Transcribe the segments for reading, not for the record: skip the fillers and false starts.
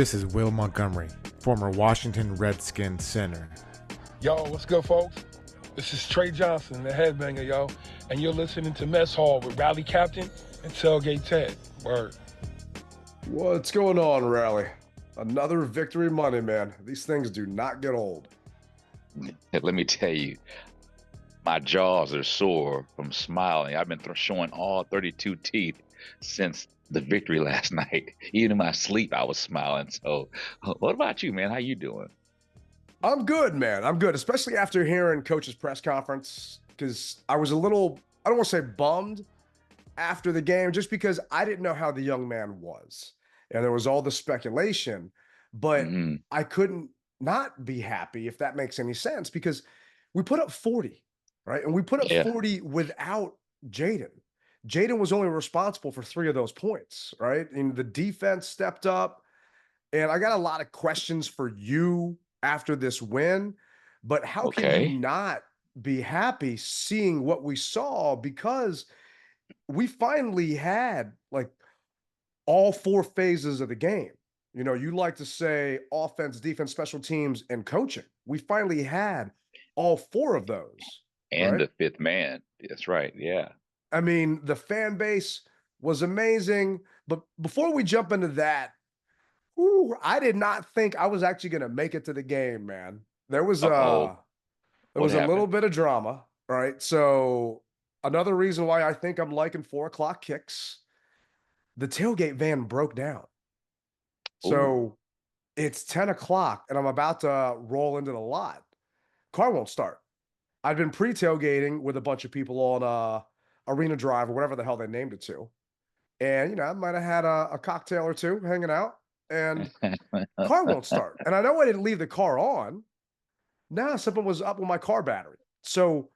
This is Will Montgomery, former Washington Redskins center. Yo, what's good, folks? This is Trey Johnson, the headbanger, yo, and you're listening to Mess Hall with Rally Captain and Tailgate Ted. Word. What's going on, Rally? Another victory Monday, man. These things do not get old. Let me tell you, my jaws are sore from smiling. I've been showing all 32 teeth since the victory last night. Even in my sleep, I was smiling. So what about you, man? How you doing? I'm good, man. I'm good, especially after hearing Coach's press conference, because I was a little, I don't want to say bummed after the game, just because I didn't know how the young man was. And there was all the speculation, but I couldn't not be happy, if that makes any sense, because we put up 40, right? And we put up 40 without Jayden. Jayden was only responsible for 3 of those points, right? And the defense stepped up. And I got a lot of questions for you after this win, but how can you not be happy seeing what we saw? Because we finally had like all 4 phases of the game. You know, you like to say offense, defense, special teams, and coaching. We finally had all 4 of those. And right? the 5th man. That's right. Yeah. I mean, the fan base was amazing. But before we jump into that, I did not think I was actually going to make it to the game, man. There was a little bit of drama, right? So another reason why I think I'm liking 4:00 kicks, the tailgate van broke down. So it's 10 o'clock and I'm about to roll into the lot. Car won't start. I'd been pre-tailgating with a bunch of people on Arena Drive or whatever the hell they named it to. And, you know, I might have had a cocktail or 2 hanging out. And car won't start. And I know I didn't leave the car on. Now something was up with my car battery. So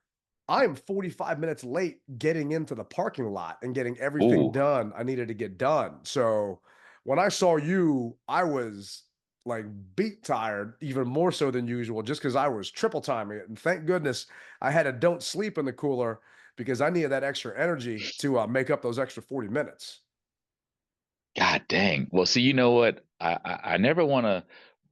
I am 45 minutes late getting into the parking lot and getting everything done I needed to get done. So when I saw you, I was like beat tired, even more so than usual, just because I was triple timing it. And thank goodness I had a don't sleep in the cooler because I needed that extra energy to make up those extra 40 minutes. God dang. Well, see, you know what? I never want to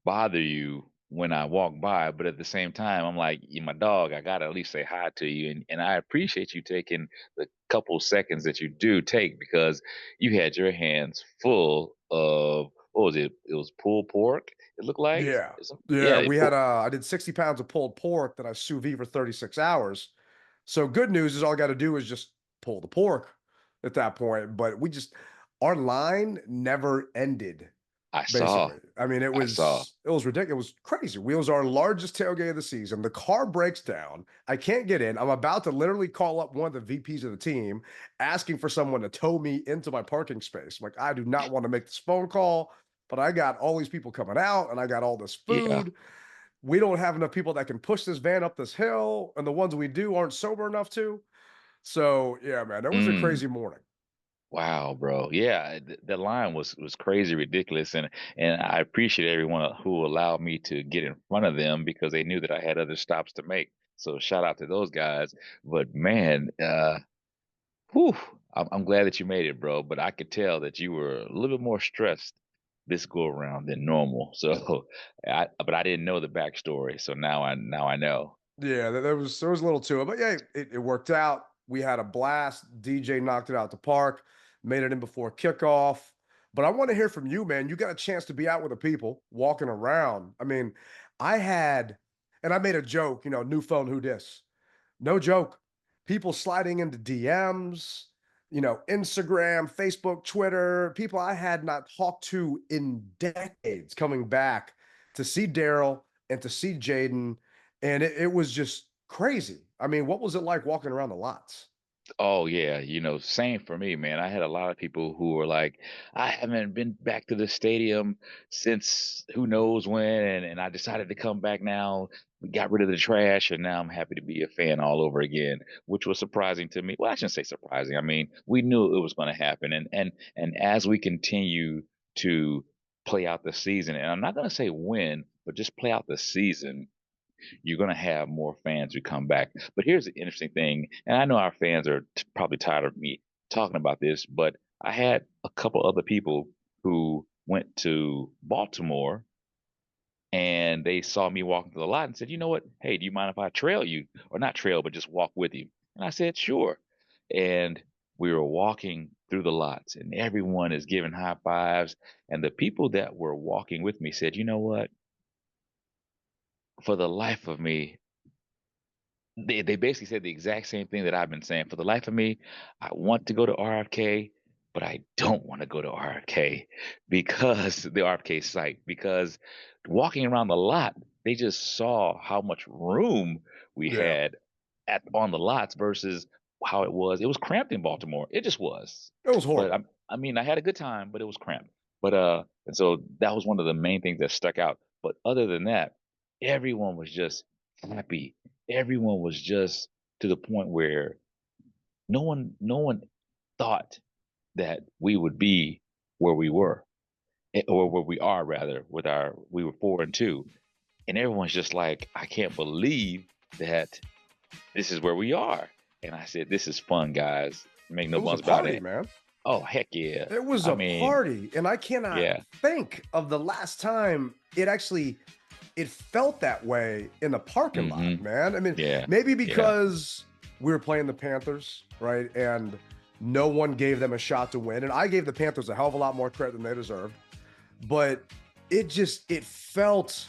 bother you when I walk by, but at the same time, I'm like, you're my dog. I gotta at least say hi to you, and I appreciate you taking the couple seconds that you do take because you had your hands full of what was it? It was pulled pork. It looked like. Yeah. Yeah. We had I did 60 pounds of pulled pork that I sous vide for 36 hours. So good news is all I got to do is just pull the pork at that point. But our line never ended. I saw. Basically, I mean, it was ridiculous. It was crazy. We was our largest tailgate of the season. The car breaks down. I can't get in. I'm about to literally call up one of the VPs of the team, asking for someone to tow me into my parking space. I'm like, I do not want to make this phone call, but I got all these people coming out, and I got all this food. Yeah. We don't have enough people that can push this van up this hill, and the ones we do aren't sober enough to. So yeah, man, it was a crazy morning. Wow, bro. Yeah, the line was crazy ridiculous, and I appreciate everyone who allowed me to get in front of them because they knew that I had other stops to make. So shout out to those guys. But man, whew, I'm glad that you made it, bro. But I could tell that you were a little bit more stressed this go around than normal. So, but I didn't know the backstory. So now I know. Yeah, there was a little to it, but yeah, it worked out. We had a blast. DJ knocked it out the park, made it in before kickoff. But I want to hear from you, man. You got a chance to be out with the people, walking around. I mean, and I made a joke, you know, new phone, who dis? No joke. People sliding into DMs, you know, Instagram, Facebook, Twitter, people I had not talked to in decades coming back to see Darrell and to see Jayden. And it was just crazy. I mean, what was it like walking around the lots? Oh yeah, same for me, man. I had a lot of people who were like, I haven't been back to the stadium since who knows when, and I decided to come back now. We got rid of the trash, and now I'm happy to be a fan all over again, which was surprising to me. Well, I shouldn't say surprising. I mean, we knew it was going to happen, and as we continue to play out the season, and I'm not going to say win, but just play out the season, you're going to have more fans who come back. But here's the interesting thing, and I know our fans are probably tired of me talking about this, but I had a couple other people who went to Baltimore and they saw me walking to the lot and said, you know what? Hey, do you mind if I trail you? Or not trail, but just walk with you? And I said, sure. And we were walking through the lots and everyone is giving high fives. And the people that were walking with me said, you know what? For the life of me, they basically said the exact same thing that I've been saying. For the life of me, I want to go to RFK, but I don't want to go to RFK because the RFK site, because walking around the lot, they just saw how much room we Yeah. had on the lots versus how it was. It was cramped in Baltimore. It just was. It was But horrible. I mean, I had a good time, but it was cramped. But and so that was one of the main things that stuck out. But other than that, everyone was just happy. Everyone was just to the point where no one thought that we would be where we were, or where we are rather, with we were 4-2, and everyone's just like, I can't believe that this is where we are. And I said, this is fun, guys. Make no It was a bones about party, it. man. Oh, heck yeah. It was I a mean, party, and I cannot yeah. think of the last time it felt that way in the parking lot, man. I mean, Yeah. maybe because we were playing the Panthers, right? And no one gave them a shot to win. And I gave the Panthers a hell of a lot more credit than they deserved. But it felt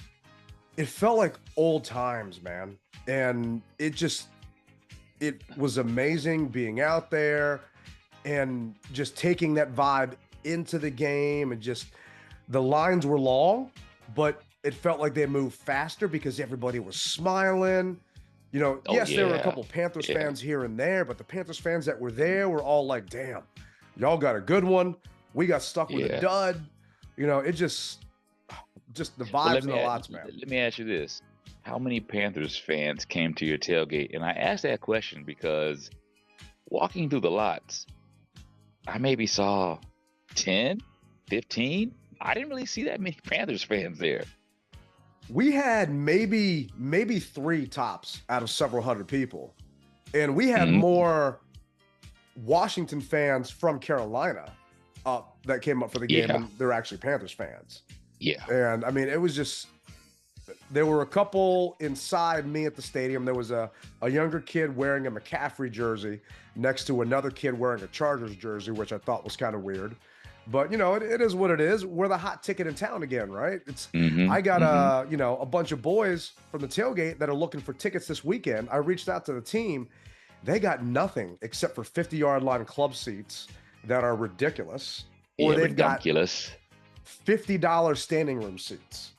like old times, man. And it was amazing being out there and just taking that vibe into the game. And just, the lines were long, but it felt like they moved faster because everybody was smiling. You know, yes, there were a couple Panthers fans here and there, but the Panthers fans that were there were all like, damn, y'all got a good one. We got stuck with a dud. You know, it just the vibes and the lots, man. Let me ask you this. How many Panthers fans came to your tailgate? And I asked that question because walking through the lots, I maybe saw 10, 15. I didn't really see that many Panthers fans there. We had maybe 3 tops out of several hundred people. And we had more Washington fans from Carolina that came up for the game than they're actually Panthers fans. Yeah. And I mean, it was just, there were a couple inside me at the stadium. There was a younger kid wearing a McCaffrey jersey next to another kid wearing a Chargers jersey, which I thought was kind of weird. But, you know, it is what it is. We're the hot ticket in town again, right? I got a bunch of boys from the tailgate that are looking for tickets this weekend. I reached out to the team. They got nothing except for 50-yard line club seats that are ridiculous. Or they've got $50 standing room seats.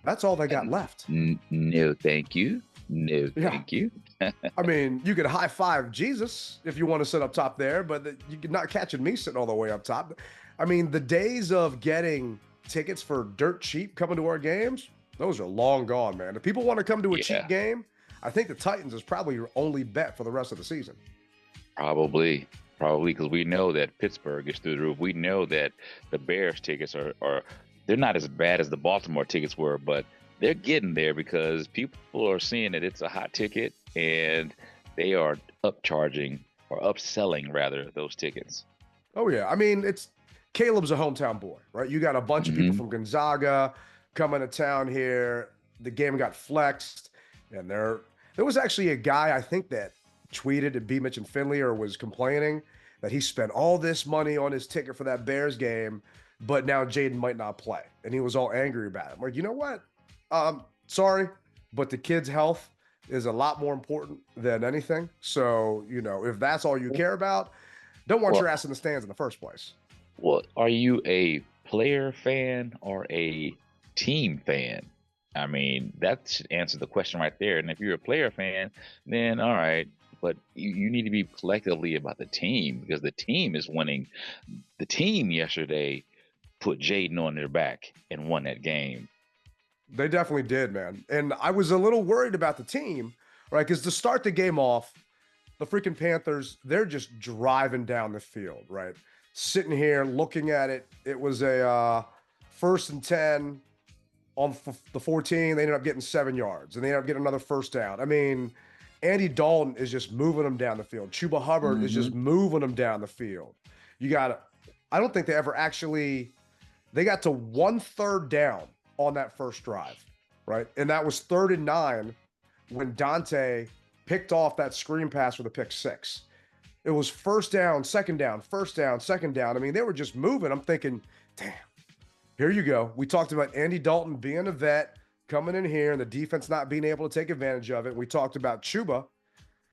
That's all they got left. No, thank you. No, thank you. I mean, you could high five Jesus if you want to sit up top there, but you're not catching me sitting all the way up top. I mean, the days of getting tickets for dirt cheap coming to our games, those are long gone, man. If people want to come to a cheap game, I think the Titans is probably your only bet for the rest of the season. Probably, because we know that Pittsburgh is through the roof. We know that the Bears tickets are they're not as bad as the Baltimore tickets were, but they're getting there because people are seeing that it's a hot ticket and they are upselling rather those tickets. Oh yeah, I mean, Caleb's a hometown boy, right? You got a bunch of people from Gonzaga coming to town here. The game got flexed, and there was actually a guy, I think, that tweeted at B. Mitch and Finley or was complaining that he spent all this money on his ticket for that Bears game, but now Jayden might not play. And he was all angry about it. I'm like, you know what? Sorry, but the kid's health is a lot more important than anything. So, you know, if that's all you care about, don't want your ass in the stands in the first place. Well, are you a player fan or a team fan? I mean, that should answer the question right there. And if you're a player fan, then all right. But you need to be collectively about the team because the team is winning. The team yesterday put Jayden on their back and won that game. They definitely did, man. And I was a little worried about the team, right? Because to start the game off, the freaking Panthers, they're just driving down the field, right? Sitting here looking at it. It was a 1st and 10 on the 14. They ended up getting 7 yards, and they ended up getting another first down. I mean, Andy Dalton is just moving them down the field. Chuba Hubbard is just moving them down the field. I don't think they ever actually They got to 1/3 down on that first drive, right? And that was 3rd and 9 when Dante picked off that screen pass for the pick six. It was 1st down, 2nd down, 1st down, 2nd down. I mean, they were just moving. I'm thinking, damn, here you go. We talked about Andy Dalton being a vet, coming in here, and the defense not being able to take advantage of it. We talked about Chuba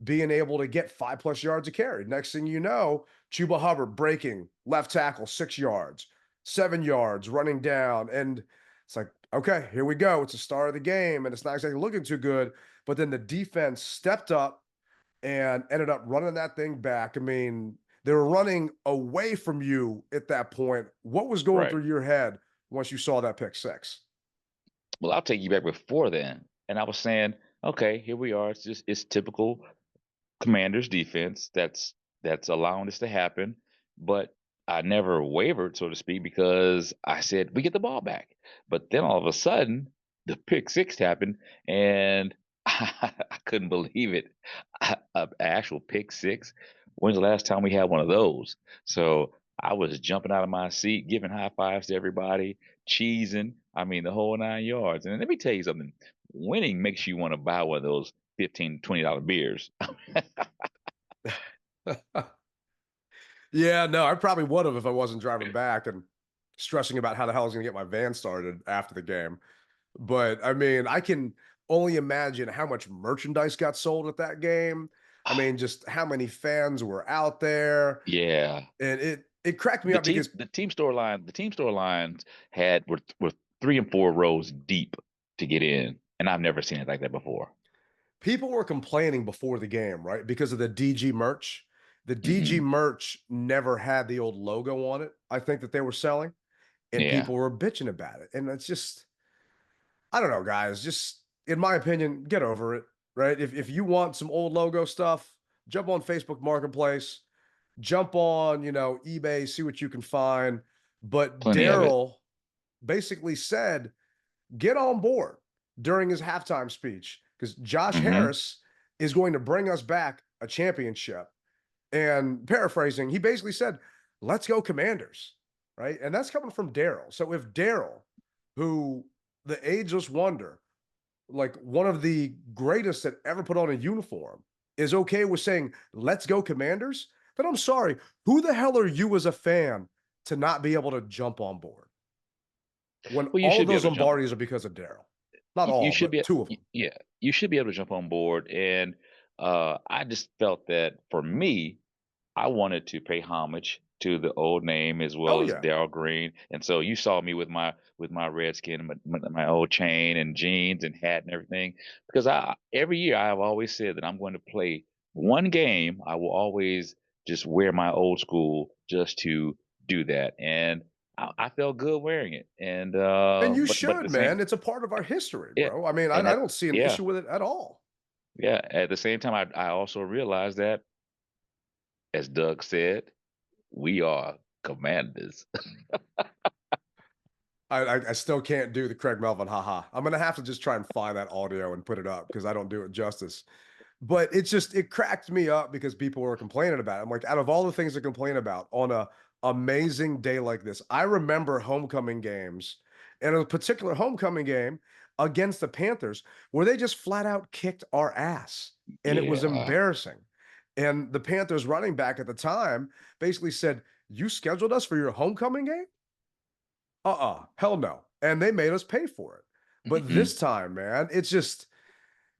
being able to get 5+ yards a carry. Next thing you know, Chuba Hubbard breaking left tackle 6 yards, 7 yards, running down. And it's like, okay, here we go. It's the start of the game, and it's not exactly looking too good. But then the defense stepped up and ended up running that thing back. I mean, they were running away from you at that point. What was going Right. through your head once you saw that pick six? Well, I'll take you back before then. And I was saying, okay, here we are. It's typical Commanders defense that's allowing this to happen. But I never wavered, so to speak, because I said we get the ball back. But then all of a sudden, the pick six happened, and I couldn't believe it. An actual pick six. When's the last time we had one of those? So I was jumping out of my seat, giving high fives to everybody, cheesing. I mean, the whole 9 yards. And let me tell you something. Winning makes you want to buy one of those $15, $20 beers. Yeah, no, I probably would have if I wasn't driving back and stressing about how the hell I was going to get my van started after the game. But I mean, I can only imagine how much merchandise got sold at that game. I mean, just how many fans were out there. Yeah. And it cracked me up because The team store lines were 3 and 4 rows deep to get in. And I've never seen it like that before. people were complaining before the game, right? Because of the DG merch. The DG Hmm. merch never had the old logo on it, I think, that they were selling. And Yeah. people were bitching about it. And it's just, I don't know, guys. Just in my opinion, get over it, right? If you want some old logo stuff, jump on Facebook Marketplace, jump on, eBay, see what you can find. But Plenty of it. Darrell basically said, get on board during his halftime speech because Josh Hmm. Harris is going to bring us back a championship. And paraphrasing, he basically said, let's go Commanders, right? And that's coming from Darrell. So if Darrell, who the ageless wonder, like one of the greatest that ever put on a uniform, is okay with saying, let's go Commanders, then I'm sorry. Who the hell are you as a fan to not be able to jump on board when Well, you all of should be those able to jump. Lombardis are because of Darrell? Not You all, should but be. two of them. Yeah, you should be able to jump on board. And I just felt that for me, I wanted to pay homage to the old name as Oh, well as yeah. Darrell Green. And so you saw me with my Redskin, my old chain and jeans and hat and everything. Because I every year I have always said that I'm going to play one game. I will always just wear my old school just to do that. And I felt good wearing it. And And you but at should, the same man. It's a part of our history, yeah, bro. I mean, I and don't see an yeah, issue with it at all. yeah. At the same time, I also realized that, as Doug said, we are commanders. I still can't do the Craig Melvin haha. I'm gonna have to just try and find that audio and put it up because I don't do it justice. But it cracked me up because people were complaining about it. I'm like, out of all the things to complain about on a amazing day like this, I remember homecoming games and a particular homecoming game against the Panthers where they just flat out kicked our ass. And it was Yeah. embarrassing. And the Panthers running back at the time basically said, you scheduled us for your homecoming game? Hell no. And they made us pay for it. But Hmm. this time, man, it's just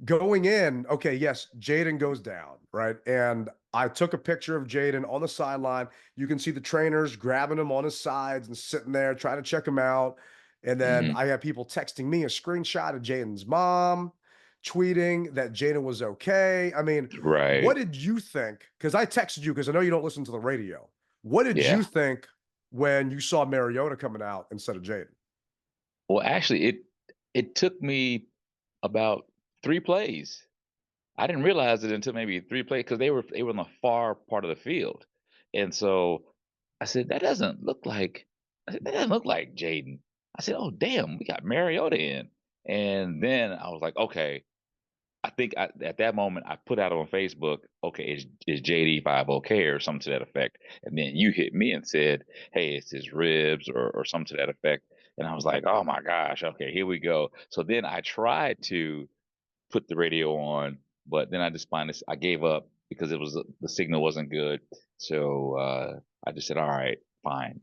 going in. Okay, yes, Jayden goes down, right? And I took a picture of Jayden on the sideline. You can see the trainers grabbing him on his sides and sitting there trying to check him out. And then Hmm. I have people texting me a screenshot of Jayden's mom tweeting that Jayden was okay. I mean, what Right. did you think? Because I texted you because I know you don't listen to the radio. What did you Yeah. think when you saw Mariota coming out instead of Jayden? Well, actually, it took me about 3 plays. I didn't realize it until maybe 3 plays because they were in the far part of the field, and so I said that doesn't look like that doesn't look like Jayden. I said, oh damn, we got Mariota in, and then I was like, okay, at that moment I put out on Facebook, okay, is JD5 okay or something to that effect, and then you hit me and said, hey, it's his ribs or something to that effect, and I was like, oh my gosh, okay, here we go. So then I tried to put the radio on, but then I just find this, I gave up because it was the signal wasn't good. So I just said, all right, fine.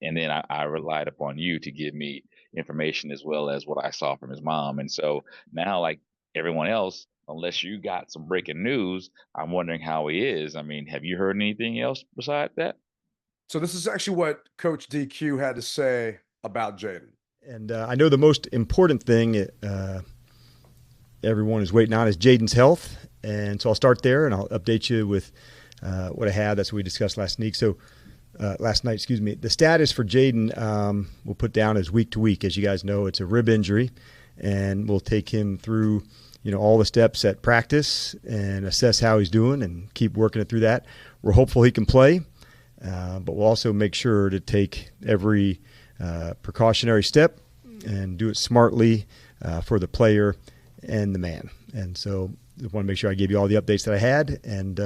And then I relied upon you to give me information as well as what I saw from his mom. And so now, like everyone else, unless you got some breaking news, I'm wondering how he is. I mean, have you heard anything else besides that? So this is actually what Coach DQ had to say about Jayden. And I know the most important thing everyone is waiting on is Jayden's health. And so I'll start there, and I'll update you with what I have. That's what we discussed last night. Last night, excuse me. The status for Jayden we'll put down as week to week. As you guys know, it's a rib injury, and we'll take him through all the steps at practice and assess how he's doing and keep working it through that. We're hopeful he can play, but we'll also make sure to take every precautionary step and do it smartly for the player and the man. And so I want to make sure I gave you all the updates that I had, and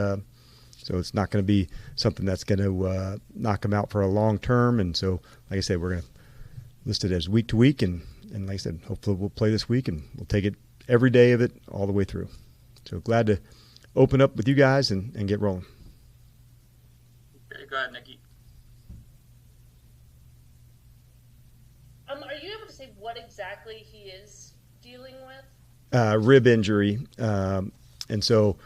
so it's not going to be something that's going to knock him out for a long term. And so, like I said, we're going to list it as week to week, and like I said, hopefully we'll play this week, and we'll take it every day of it all the way through. So glad to open up with you guys and get rolling. Okay, go ahead, Nikki. Are you able to say what exactly he is dealing with? Rib injury. And so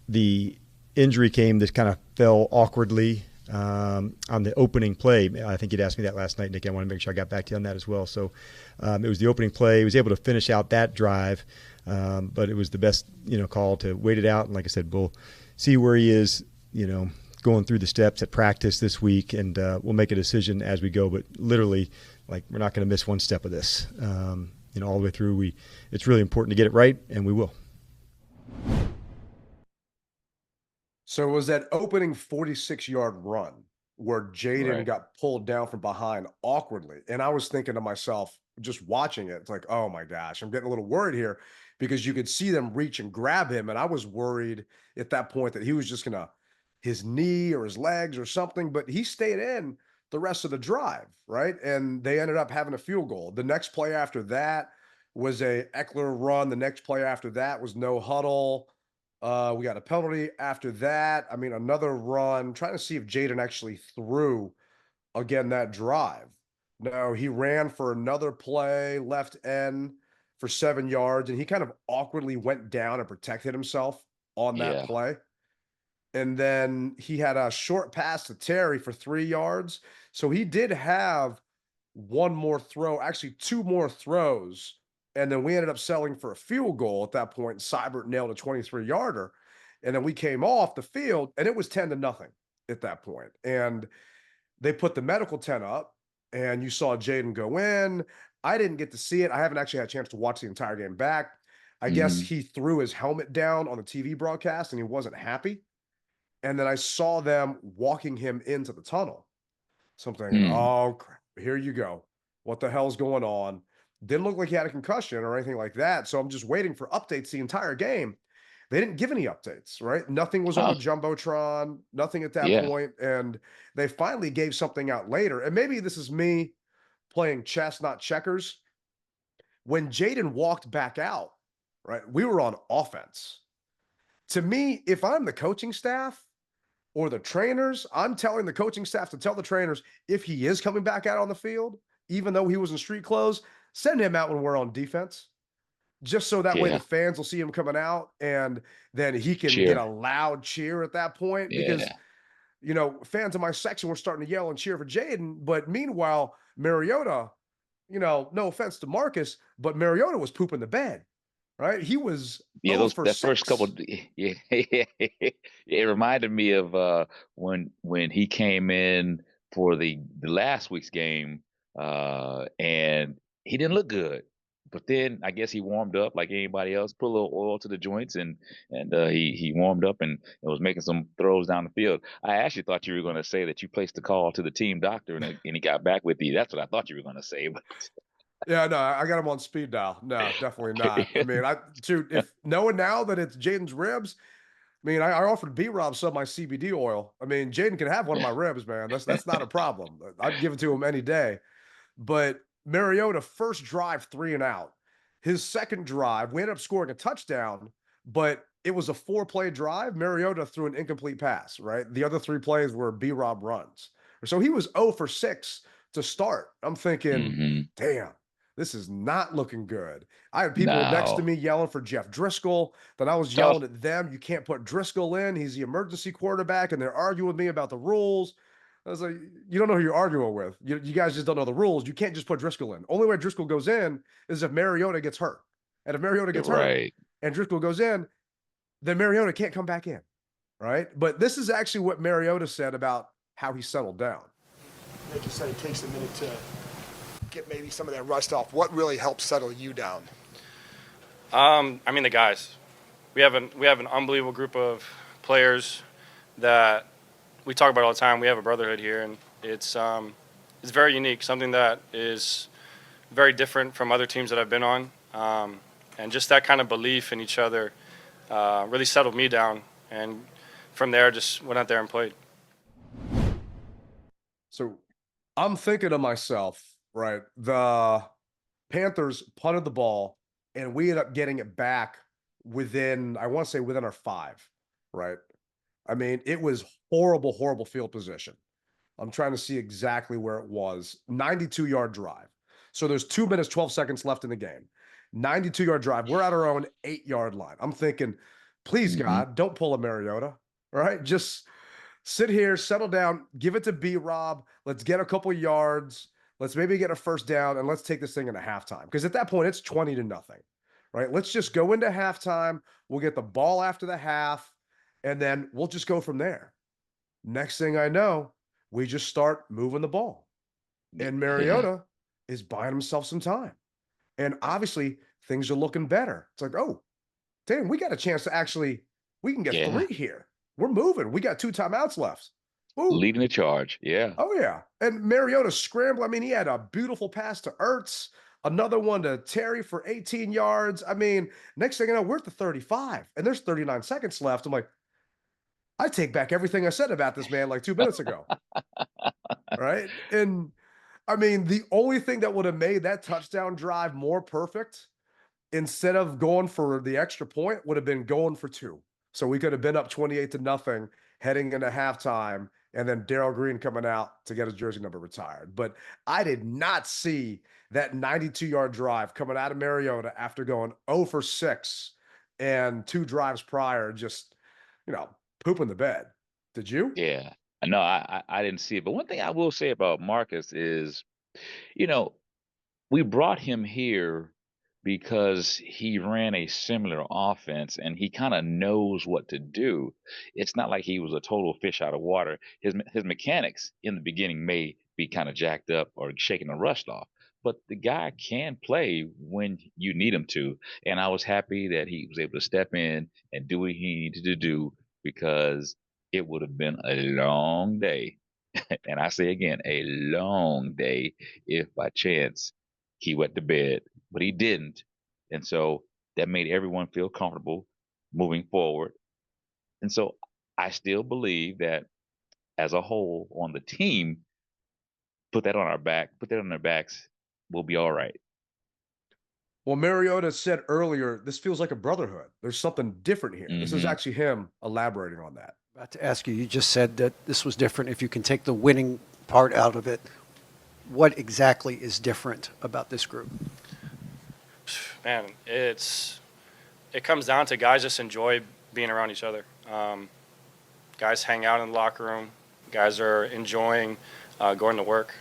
the injury just kind of fell awkwardly on the opening play. I think you'd asked me that last night, Nick. I want to make sure I got back to you on that as well. So it was the opening play. He was able to finish out that drive, but it was the best, call to wait it out. And like I said, we'll see where he is, going through the steps at practice this week, and we'll make a decision as we go. But literally, we're not going to miss one step of this. All the way through. It's really important to get it right, and we will. So it was that opening 46-yard run where Jayden got pulled down from behind awkwardly. And I was thinking to myself, just watching it, it's like, oh my gosh, I'm getting a little worried here, because you could see them reach and grab him. And I was worried at that point that he was just going to his knee or his legs or something, but he stayed in the rest of the drive, right? And they ended up having a field goal. The next play after that was a Eckler run. The next play after that was no huddle. We got a penalty after that. I mean, another run, trying to see if Jayden actually threw again that drive. No, he ran for another play, left end for 7 yards, and he kind of awkwardly went down and protected himself on that play. And then he had a short pass to Terry for 3 yards. So he did have one more throw, actually 2 more throws. And then we ended up selling for a field goal at that point. Seibert nailed a 23-yarder. And then we came off the field, and it was 10-0 at that point. And they put the medical tent up, and you saw Jayden go in. I didn't get to see it. I haven't actually had a chance to watch the entire game back. I guess he threw his helmet down on the TV broadcast, and he wasn't happy. And then I saw them walking him into the tunnel. So I'm thinking, oh, crap, here you go. What the hell's going on? Didn't look like he had a concussion or anything like that. So I'm just waiting for updates the entire game. They didn't give any updates, right? Nothing was on the Jumbotron, nothing at that point. And they finally gave something out later. And maybe this is me playing chess, not checkers. When Jayden walked back out, right, we were on offense. To me, if I'm the coaching staff or the trainers, I'm telling the coaching staff to tell the trainers, if he is coming back out on the field, even though he was in street clothes, send him out when we're on defense, just so that way the fans will see him coming out, and then he can get a loud cheer at that point. Because, fans in my section were starting to yell and cheer for Jayden. But meanwhile, Mariota, no offense to Marcus, but Mariota was pooping the bed. Right, he was that first couple. It reminded me of when he came in for the last week's game, and he didn't look good. But then I guess he warmed up like anybody else, put a little oil to the joints, and he warmed up and was making some throws down the field. I actually thought you were going to say that you placed the call to the team doctor and he got back with you. That's what I thought you were going to say. But Yeah, no, I got him on speed dial. No, definitely not. I mean, if knowing now that it's Jayden's ribs, I mean, I offered B-Rob some of my CBD oil. I mean, Jayden can have one of my ribs, man. That's not a problem. I'd give it to him any day. But Mariota, first drive, 3 and out. His second drive, we ended up scoring a touchdown, but it was a 4-play drive. Mariota threw an incomplete pass, right? The other 3 plays were B-Rob runs. So he was 0 for 6 to start. I'm thinking, damn, this is not looking good. I had people next to No. me yelling for Jeff Driscoll. Then I was yelling at them. You can't put Driscoll in. He's the emergency quarterback. And they're arguing with me about the rules. I was like, you don't know who you're arguing with. You guys just don't know the rules. You can't just put Driscoll in. Only way Driscoll goes in is if Mariota gets hurt. And if Mariota gets hurt and Driscoll goes in, then Mariota can't come back in. Right? But this is actually what Mariota said about how he settled down. Like you said, it takes a minute to get maybe some of that rust off. What really helps settle you down? I mean, the guys. We have an unbelievable group of players that we talk about all the time. We have a brotherhood here, and it's very unique, something that is very different from other teams that I've been on. And just that kind of belief in each other really settled me down. And from there, just went out there and played. So I'm thinking to myself, right, the Panthers punted the ball, and we ended up getting it back within, I want to say within our 5, right? I mean, it was horrible, horrible field position. I'm trying to see exactly where it was. 92-yard drive. So there's 2 minutes, 12 seconds left in the game. 92-yard drive. We're at our own 8-yard line. I'm thinking, please, God, don't pull a Mariota, right? Just sit here, settle down, give it to B-Rob. Let's get a couple yards. Let's maybe get a first down, and let's take this thing into halftime. Because at that point, it's 20-0, right? Let's just go into halftime. We'll get the ball after the half, and then we'll just go from there. Next thing I know, we just start moving the ball. And Mariota is buying himself some time. And obviously, things are looking better. It's like, oh, damn, we got a chance to actually, we can get 3 here. We're moving. We got 2 timeouts left. Ooh. Leading the charge. Yeah. Oh, yeah. And Mariota scrambled. I mean, he had a beautiful pass to Ertz, another one to Terry for 18 yards. I mean, next thing I know, we're at the 35, and there's 39 seconds left. I'm like, I take back everything I said about this man like 2 minutes ago. Right? And I mean, the only thing that would have made that touchdown drive more perfect, instead of going for the extra point, would have been going for 2. So we could have been up 28-0 heading into halftime, and then Darrell Green coming out to get his jersey number retired. But I did not see that 92-yard drive coming out of Mariota after going 0 for 6 and 2 drives prior, just, pooping the bed. Did you? Yeah. No, I didn't see it. But one thing I will say about Marcus is, we brought him here because he ran a similar offense and he kind of knows what to do. It's not like he was a total fish out of water. His mechanics in the beginning may be kind of jacked up or shaking the rust off, but the guy can play when you need him to. And I was happy that he was able to step in and do what he needed to do, because it would have been a long day. And I say again, a long day if by chance he went to bed, but he didn't. And so that made everyone feel comfortable moving forward. And so I still believe that as a whole on the team, put that on their backs, we'll be all right. Well, Mariota said earlier, this feels like a brotherhood. There's something different here. This is actually him elaborating on that. About to ask you, you just said that this was different. If you can take the winning part out of it, what exactly is different about this group? Man, it comes down to guys just enjoy being around each other. Guys hang out in the locker room. Guys are enjoying going to work.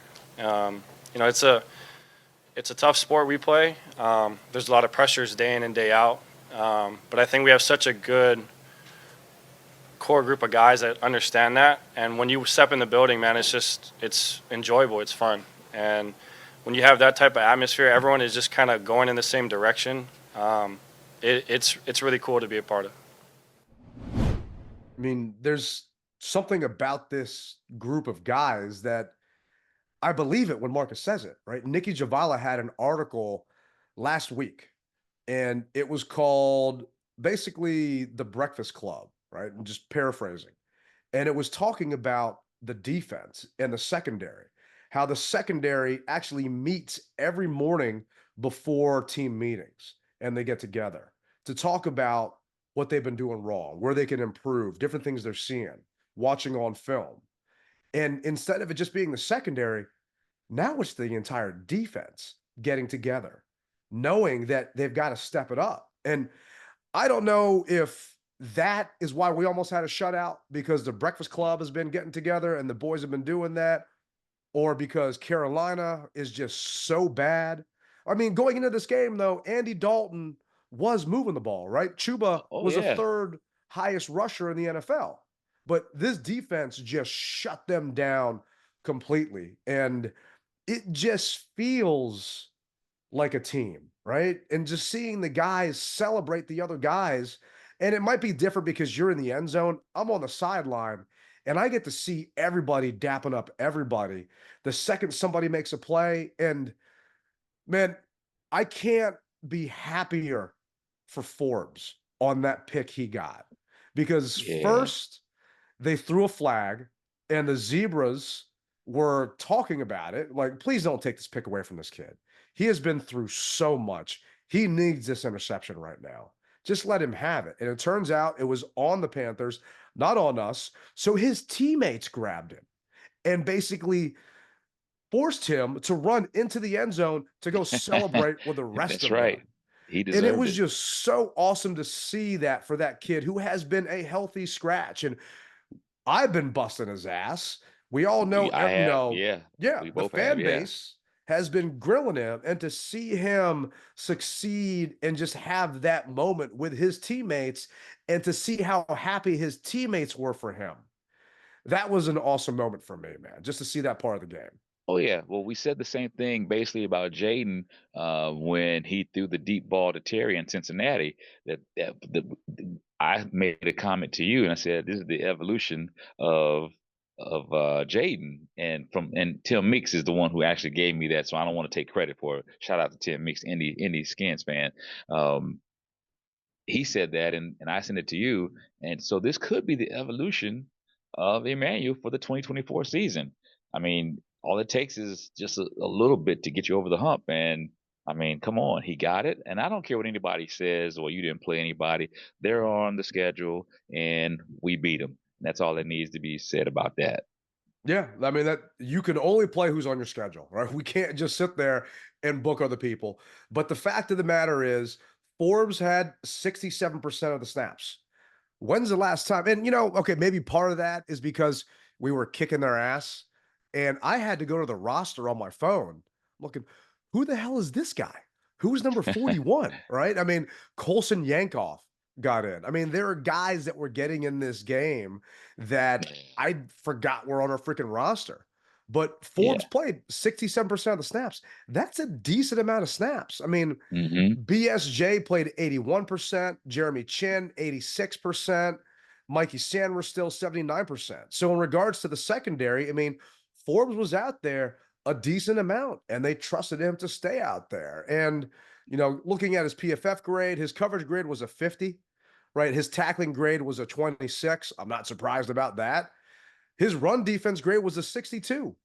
It's a tough sport we play. There's a lot of pressures day in and day out. But I think we have such a good core group of guys that understand that. And when you step in the building, man, it's enjoyable. It's fun. And when you have that type of atmosphere, everyone is just kind of going in the same direction. It's really cool to be a part of. I mean, there's something about this group of guys that I believe it when Marcus says it, right? Nikki Javala had an article last week, and it was called basically The Breakfast Club, right? I'm just paraphrasing. And it was talking about the defense and the secondary, how the secondary actually meets every morning before team meetings, and they get together to talk about what they've been doing wrong, where they can improve, different things they're seeing, watching on film. And instead of it just being the secondary, now it's the entire defense getting together, knowing that they've got to step it up. And I don't know if that is why we almost had a shutout, because the Breakfast Club has been getting together and the boys have been doing that, or because Carolina is just so bad. I mean, going into this game, though, Andy Dalton was moving the ball, right? Chuba was a third highest rusher in the NFL. But this defense just shut them down completely. And it just feels like a team, right? And just seeing the guys celebrate the other guys. And it might be different because you're in the end zone. I'm on the sideline, and I get to see everybody dapping up everybody the second somebody makes a play. And man, I can't be happier for Forbes on that pick he got, because first they threw a flag and the Zebras were talking about it. Like, please don't take this pick away from this kid. He has been through so much. He needs this interception right now. Just let him have it. And it turns out it was on the Panthers, not on us. So his teammates grabbed him and basically forced him to run into the end zone to go celebrate with the rest of them. That's right. He deserved it. And it was it. just so awesome to see that for that kid who has been a healthy scratch. And I've been busting his ass. We all know, the fan base has been grilling him, and to see him succeed and just have that moment with his teammates, and to see how happy his teammates were for him, that was an awesome moment for me, man, just to see that part of the game. Oh yeah, well, we said the same thing basically about Jayden when he threw the deep ball to Terry in Cincinnati. I made a comment to you, and I said this is the evolution of Jayden, and Tim Meeks is the one who actually gave me that, so I don't want to take credit for it. Shout out to Tim Meeks, Indy Skins fan. He said that, and I sent it to you, and so this could be the evolution of Emmanuel for the 2024 season. I mean, all it takes is just a little bit to get you over the hump. And I mean, come on, he got it. And I don't care what anybody says, or you didn't play anybody. They're on the schedule and we beat them. That's all that needs to be said about that. Yeah, I mean, that you can only play who's on your schedule, right? We can't just sit there and book other people. But the fact of the matter is, Forbes had 67% of the snaps. When's the last time? And, okay, maybe part of that is because we were kicking their ass. And I had to go to the roster on my phone looking, who the hell is this guy? Who's number 41, right? I mean, Colson Yankoff got in. I mean, there are guys that were getting in this game that I forgot were on our freaking roster. But Forbes played 67% of the snaps. That's a decent amount of snaps. I mean, BSJ played 81%, Jeremy Chin 86%, Mikey Sanders still 79%. So in regards to the secondary, I mean, Forbes was out there a decent amount, and they trusted him to stay out there. And, looking at his PFF grade, his coverage grade was a 50, right? His tackling grade was a 26. I'm not surprised about that. His run defense grade was a 62.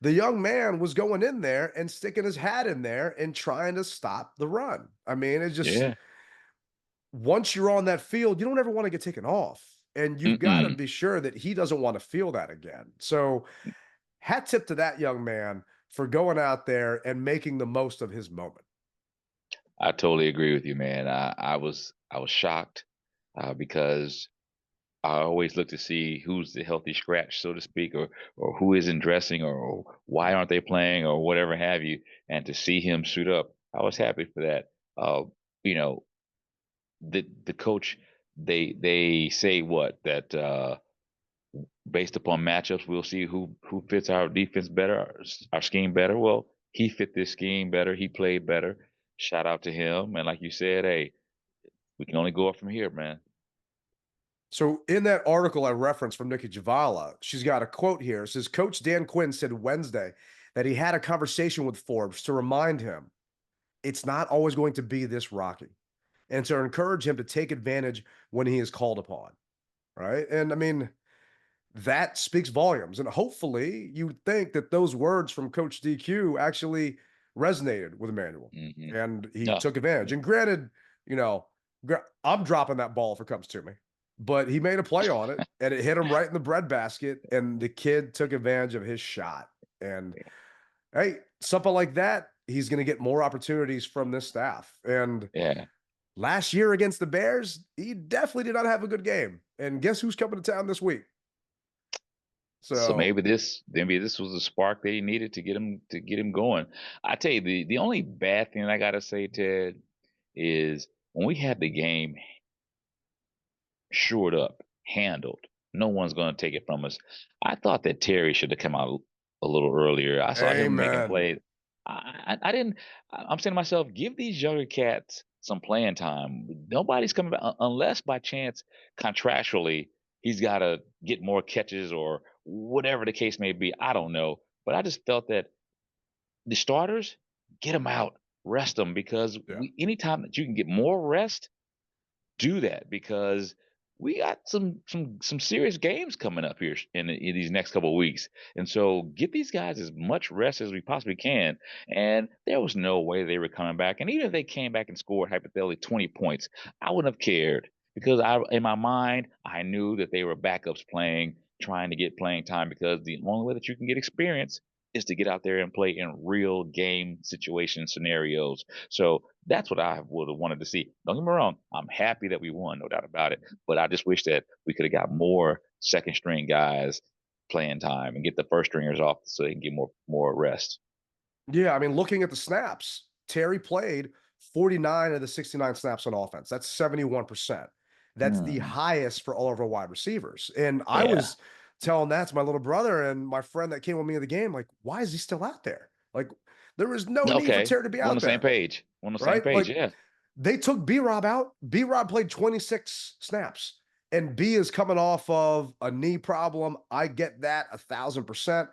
The young man was going in there and sticking his hat in there and trying to stop the run. I mean, it's just, once you're on that field, you don't ever want to get taken off. And you've got to be sure that he doesn't want to feel that again. So, hat tip to that young man for going out there and making the most of his moment. I totally agree with you, man. I was shocked because I always look to see who's the healthy scratch, so to speak, or who isn't dressing, or why aren't they playing, or whatever have you. And to see him suit up, I was happy for that. The coach, they say that based upon matchups, we'll see who fits our defense better, our scheme better. Well, he fit this scheme better. He played better. Shout out to him. And like you said, hey, we can only go up from here, man. So in that article I referenced from Nikki Javala, she's got a quote here. It says, Coach Dan Quinn said Wednesday that he had a conversation with Forbes to remind him it's not always going to be this rocky, and to encourage him to take advantage when he is called upon, right? And I mean, that speaks volumes. And hopefully, you think that those words from Coach DQ actually resonated with Emmanuel, and he No. took advantage. And granted, I'm dropping that ball if it comes to me, but he made a play on it, and it hit him right in the breadbasket, and the kid took advantage of his shot. And hey, something like that, he's going to get more opportunities from this staff. And last year against the Bears, he definitely did not have a good game. And guess who's coming to town this week? So maybe this was the spark that he needed to get him going. I tell you, the only bad thing I gotta say, Ted, is when we had the game shored up, handled, no one's gonna take it from us. I thought that Terry should have come out a little earlier. I saw him making plays. I didn't. I'm saying to myself, give these younger cats some playing time. Nobody's coming back unless by chance contractually he's got to get more catches or whatever the case may be. I don't know, but I just felt that the starters, get them out, rest them, because anytime that you can get more rest, do that, because we got some serious games coming up here in these next couple of weeks, and so get these guys as much rest as we possibly can. And there was no way they were coming back, and even if they came back and scored hypothetically 20 points, I wouldn't have cared, because in my mind I knew that they were backups playing, trying to get playing time, because the only way that you can get experience is to get out there and play in real game situation scenarios. So that's what I would have wanted to see. Don't get me wrong, I'm happy that we won, no doubt about it. But I just wish that we could have got more second string guys playing time and get the first stringers off so they can get more rest. Yeah, I mean, looking at the snaps, Terry played 49 of the 69 snaps on offense. That's 71%. That's the highest for all of our wide receivers. And I was telling that to my little brother and my friend that came with me in the game, like, why is he still out there? Like, there was no need for Terry to be out there. On the same page. On the same page, like, they took B-Rob out. B-Rob played 26 snaps. And B is coming off of a knee problem. I get that 1,000%.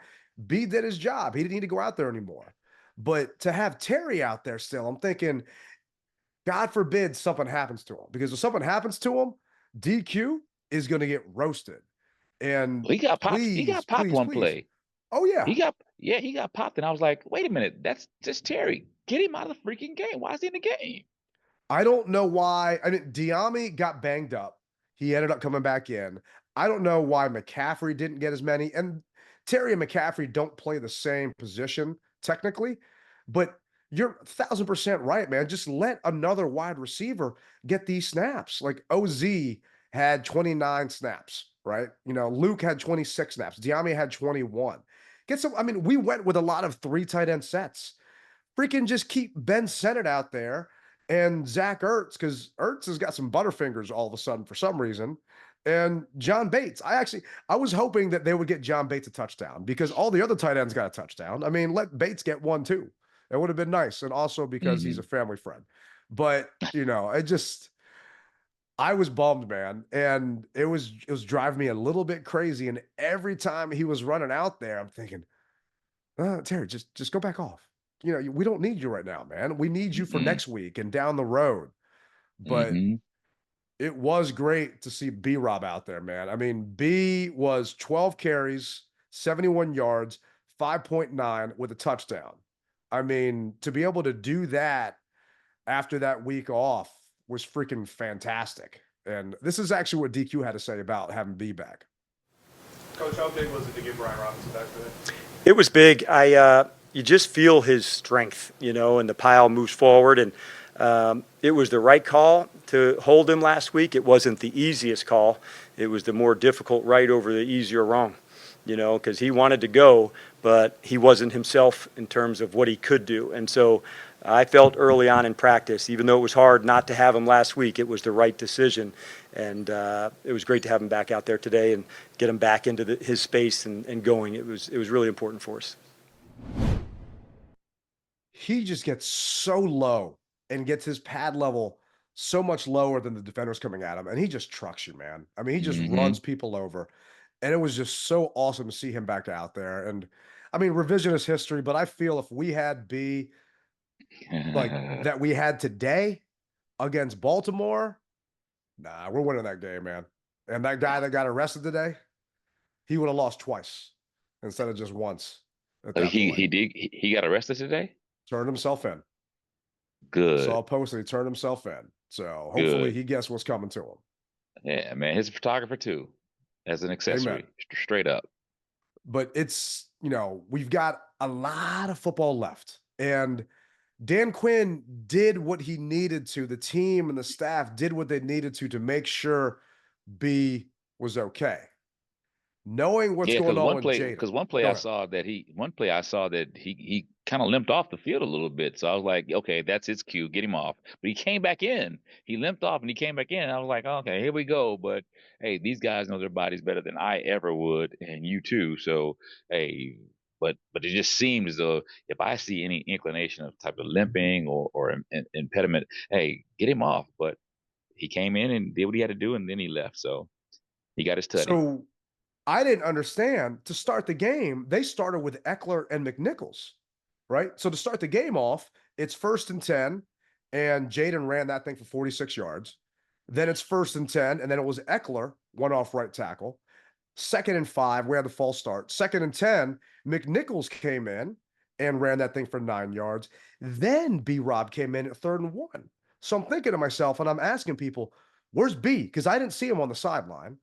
B did his job. He didn't need to go out there anymore. But to have Terry out there still, I'm thinking, God forbid something happens to him. Because if something happens to him, DQ is going to get roasted. And he got popped. He got popped one play. Oh yeah. He got popped, and I was like, wait a minute, that's just Terry. Get him out of the freaking game. Why is he in the game? I don't know why. I mean, Diami got banged up. He ended up coming back in. I don't know why McCaffrey didn't get as many. And Terry and McCaffrey don't play the same position technically, but you're 1,000% right, man. Just let another wide receiver get these snaps. Like OZ had 29 snaps, right? Luke had 26 snaps. Diami had 21. I mean, we went with a lot of 3 tight end sets. Freaking just keep Ben Sennett out there and Zach Ertz, because Ertz has got some butterfingers all of a sudden for some reason. And John Bates. I was hoping that they would get John Bates a touchdown, because all the other tight ends got a touchdown. I mean, let Bates get one too. It would have been nice. And also because he's a family friend. But, I was bummed, man. And it was driving me a little bit crazy. And every time he was running out there, I'm thinking, Terry, just go back off. We don't need you right now, man. We need you for next week and down the road. But it was great to see B-Rob out there, man. I mean, B was 12 carries, 71 yards, 5.9 with a touchdown. I mean, to be able to do that after that week off was freaking fantastic. And this is actually what DQ had to say about having B back. Coach, how big was it to get Brian Robinson back today? It was big. You just feel his strength, and the pile moves forward. And it was the right call to hold him last week. It wasn't the easiest call. It was the more difficult right over the easier wrong, because he wanted to go, but he wasn't himself in terms of what he could do. And so I felt early on in practice, even though it was hard not to have him last week, it was the right decision. And it was great to have him back out there today and get him back into his space and going. It was really important for us. He just gets so low and gets his pad level so much lower than the defenders coming at him. And he just trucks you, man. I mean, he just runs people over. And it was just so awesome to see him back out there. And I mean, revisionist history, but I feel if we had B like that we had today against Baltimore, nah, we're winning that game, man. And that guy that got arrested today, he would have lost twice instead of just once at that point. He got arrested today? Turned himself in. Good. Saw a post and he turned himself in. So hopefully he guessed what's coming to him. Yeah, man. He's a photographer too, as an accessory, straight up. But it's, we've got a lot of football left. And Dan Quinn did what he needed to. The team and the staff did what they needed to make sure B was okay. Knowing what's going on with Jayden. Because one play I saw that he kind of limped off the field a little bit. So I was like, okay, that's his cue. Get him off. But he came back in. He limped off and he came back in. I was like, okay, here we go. But hey, these guys know their bodies better than I ever would, and you too. So hey, but it just seems as though if I see any inclination of type of limping or impediment, hey, get him off. But he came in and did what he had to do, and then he left. So he got his tutty. So I didn't understand, to start the game, they started with Eckler and McNichols, right? So to start the game off, it's 1st and 10, and Jayden ran that thing for 46 yards. Then it's 1st and 10, and then it was Eckler, one off right tackle. 2nd and 5, we had the false start. 2nd and 10, McNichols came in and ran that thing for 9 yards. Then B-Rob came in at 3rd and 1. So I'm thinking to myself, and I'm asking people, where's B? Because I didn't see him on the sideline.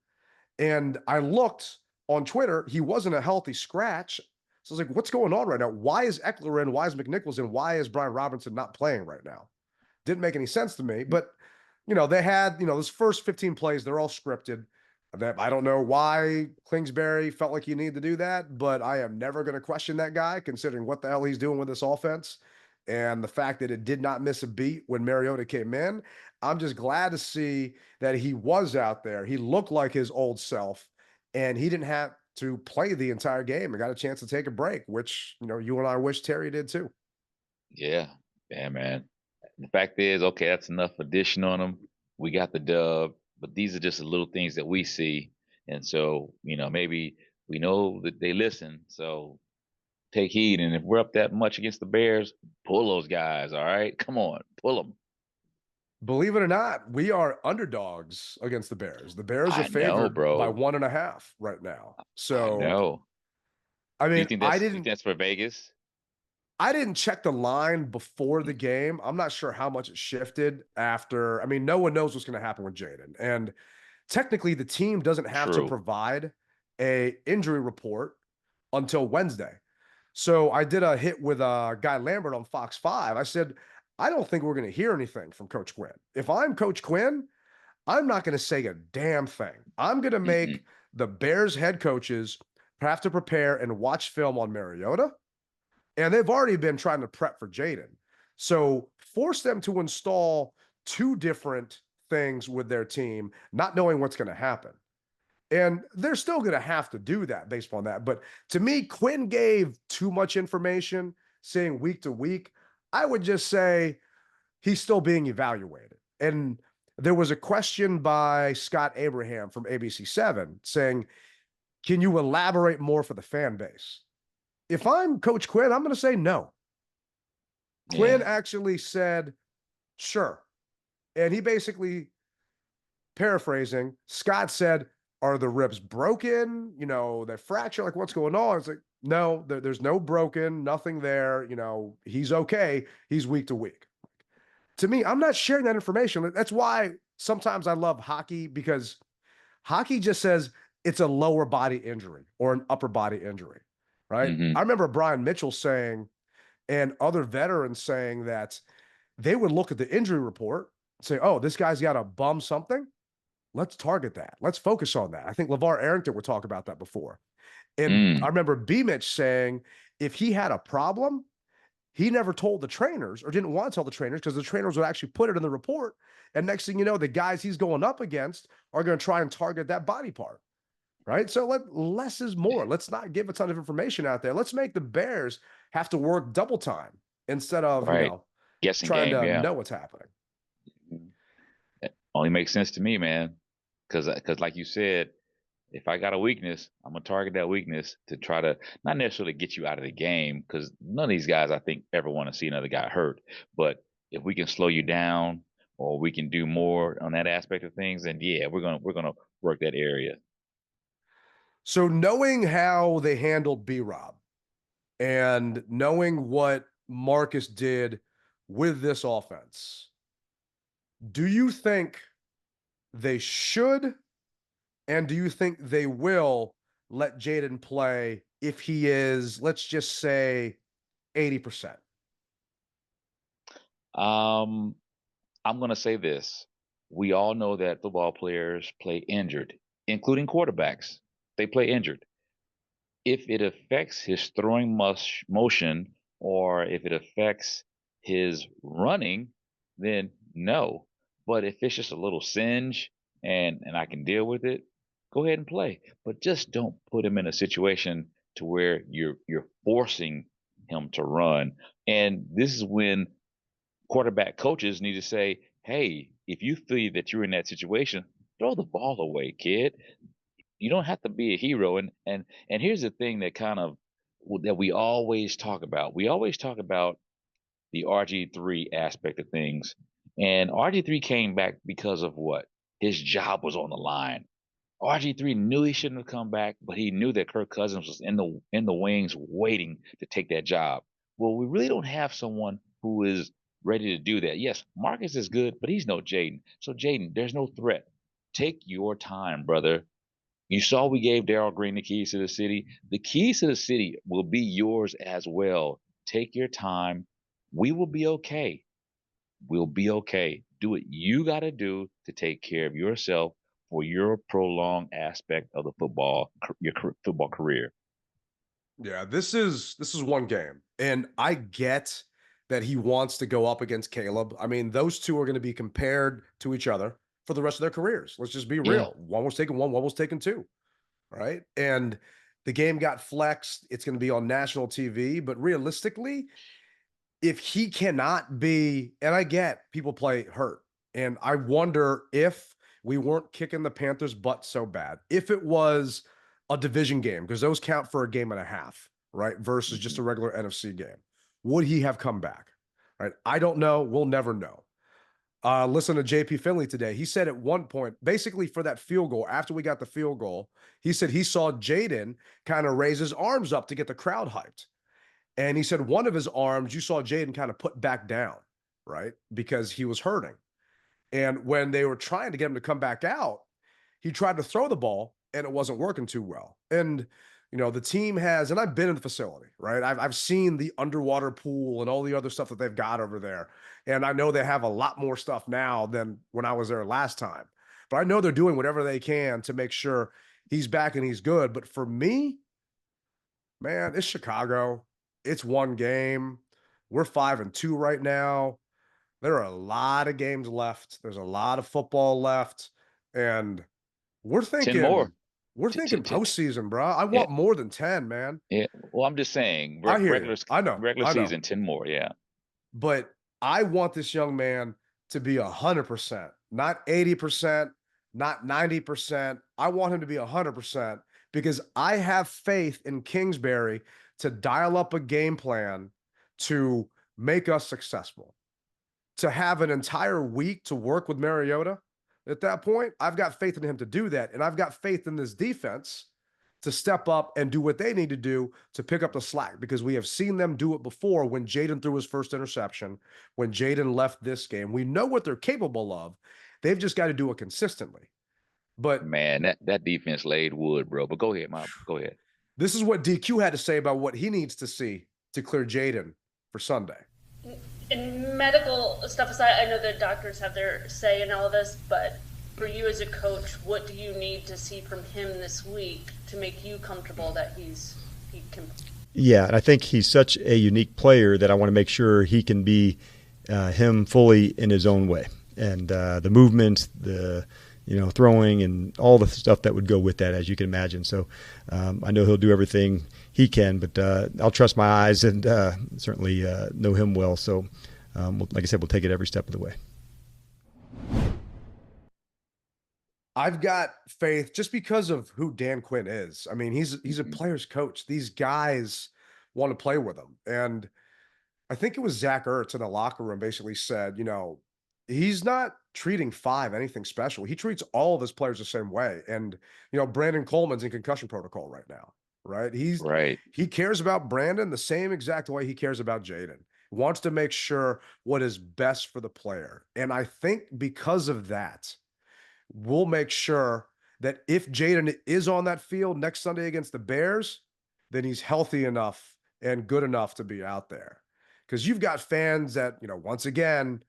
And I looked on Twitter, he wasn't a healthy scratch. So I was like, what's going on right now? Why is Eckler in? Why is McNichols in? Why is Brian Robinson not playing right now? Didn't make any sense to me. But, they had, those first 15 plays, they're all scripted. I don't know why Kingsbury felt like he needed to do that, but I am never going to question that guy, considering what the hell he's doing with this offense. And the fact that it did not miss a beat when Mariota came in, I'm just glad to see that he was out there. He looked like his old self, and he didn't have to play the entire game and got a chance to take a break, which, you and I wish Terry did too. Yeah, man. The fact is, okay, that's enough addition on him. We got the dub, but these are just the little things that we see. And so, maybe we know that they listen. So take heed. And if we're up that much against the Bears, pull those guys. All right. Come on. Pull them. Believe it or not, we are underdogs against the Bears. The Bears are favored by 1.5 right now. So I mean, do you think that's for Vegas? I didn't check the line before the game. I'm not sure how much it shifted after. I mean, no one knows what's going to happen with Jayden. And technically the team doesn't have to provide a injury report until Wednesday. So I did a hit with Guy Lambert on Fox 5. I said, I don't think we're going to hear anything from Coach Quinn. If I'm Coach Quinn, I'm not going to say a damn thing. I'm going to make the Bears head coaches have to prepare and watch film on Mariota. And they've already been trying to prep for Jayden. So force them to install 2 different things with their team, not knowing what's going to happen. And they're still going to have to do that based on that. But to me, Quinn gave too much information, saying week to week. I would just say he's still being evaluated. And there was a question by Scott Abraham from ABC7 saying, can you elaborate more for the fan base? If I'm Coach Quinn, I'm going to say no. Quinn actually said, sure. And he basically, paraphrasing, Scott said, are the ribs broken? They're fractured. Like, what's going on? It's like, no, there's no broken, nothing there. He's okay. He's week to week. To me, I'm not sharing that information. That's why sometimes I love hockey, because hockey just says it's a lower body injury or an upper body injury. Right. I remember Brian Mitchell saying, and other veterans saying, that they would look at the injury report and say, oh, this guy's got a bum something. Let's target that. Let's focus on that. I think LeVar Arrington would talk about that before. And I remember B. Mitch saying, if he had a problem, he never told the trainers or didn't want to tell the trainers, because the trainers would actually put it in the report. And next thing you know, the guys he's going up against are going to try and target that body part. Right. So less is more. Let's not give a ton of information out there. Let's make the Bears have to work double time instead of, guessing trying game, to know what's happening. It only makes sense to me, man. Because like you said, if I got a weakness, I'm gonna target that weakness to try to not necessarily get you out of the game, because none of these guys I think ever want to see another guy hurt. But if we can slow you down or we can do more on that aspect of things, then yeah, we're gonna work that area. So knowing how they handled B-Rob and knowing what Marcus did with this offense, do you think they should, and do you think they will let Jayden play if he is, let's just say, 80%? I'm gonna say this. We all know that football players play injured, including quarterbacks. They play injured. If it affects his throwing motion or if it affects his running, then no. But if it's just a little singe and I can deal with it, go ahead and play. But just don't put him in a situation to where you're forcing him to run. And this is when quarterback coaches need to say, hey, if you feel that you're in that situation, throw the ball away, kid. You don't have to be a hero. And here's the thing that that we always talk about. We always talk about the RG3 aspect of things. And RG3 came back because of what? His job was on the line. RG3 knew he shouldn't have come back, but he knew that Kirk Cousins was in the wings waiting to take that job. Well, we really don't have someone who is ready to do that. Yes, Marcus is good, but he's no Jayden. So Jayden, there's no threat. Take your time, brother. You saw we gave Darrell Green the keys to the city. The keys to the city will be yours as well. Take your time. We will be okay. We'll be okay. Do what you got to do to take care of yourself for your prolonged aspect of the your football career. Yeah, this is one game, and I get that he wants to go up against Caleb. I mean, those two are going to be compared to each other for the rest of their careers. Let's just be real. One was taking one was taking two, right? And the game got flexed. It's going to be on national TV, but realistically, if he cannot be, and I get people play hurt, and I wonder if we weren't kicking the Panthers' butt so bad, if it was a division game, because those count for a game and a half, right? Versus just a regular NFC game. Would he have come back? Right? I don't know. We'll never know. Listen to JP Finley today. He said at one point, basically for that field goal, after we got the field goal, he said he saw Jayden kind of raise his arms up to get the crowd hyped. And he said one of his arms, you saw Jayden kind of put back down, right? Because he was hurting. And when they were trying to get him to come back out, he tried to throw the ball and it wasn't working too well. And, you know, the team has, and I've been in the facility, right? I've seen the underwater pool and all the other stuff that they've got over there. And I know they have a lot more stuff now than when I was there last time. But I know they're doing whatever they can to make sure he's back and he's good. But for me, man, it's Chicago. It's one game. We're 5-2 right now. There are a lot of games left. There's a lot of football left. And we're thinking 10 more. We're thinking postseason, bro. I want more than 10, man. Yeah. Well, I'm just saying, I hear you. I know. Regular season, 10 more. Yeah. But I want this young man to be 100%, not 80%, not 90%. I want him to be 100% because I have faith in Kingsbury to dial up a game plan to make us successful. To have an entire week to work with Mariota at that point, I've got faith in him to do that. And I've got faith in this defense to step up and do what they need to do to pick up the slack, because we have seen them do it before when Jayden threw his first interception, when Jayden left this game. We know what they're capable of. They've just got to do it consistently. But man, that defense laid wood, bro. But go ahead, Mom. Go ahead. This is what DQ had to say about what he needs to see to clear Jayden for Sunday. And medical stuff aside, I know that doctors have their say in all of this, but for you as a coach, what do you need to see from him this week to make you comfortable that he can? Yeah, and I think he's such a unique player that I want to make sure he can be him fully in his own way. And the movement, the throwing and all the stuff that would go with that, as you can imagine. So I know he'll do everything he can, but I'll trust my eyes and certainly know him well. So like I said, we'll take it every step of the way. I've got faith just because of who Dan Quinn is. I mean, he's a Mhm. player's coach. These guys want to play with him. And I think it was Zach Ertz in the locker room basically said, he's not treating five anything special. He treats all of his players the same way. And, Brandon Coleman's in concussion protocol right now, right? Right. He cares about Brandon the same exact way he cares about Jayden. Wants to make sure what is best for the player. And I think because of that, we'll make sure that if Jayden is on that field next Sunday against the Bears, then he's healthy enough and good enough to be out there. Because you've got fans that, once again,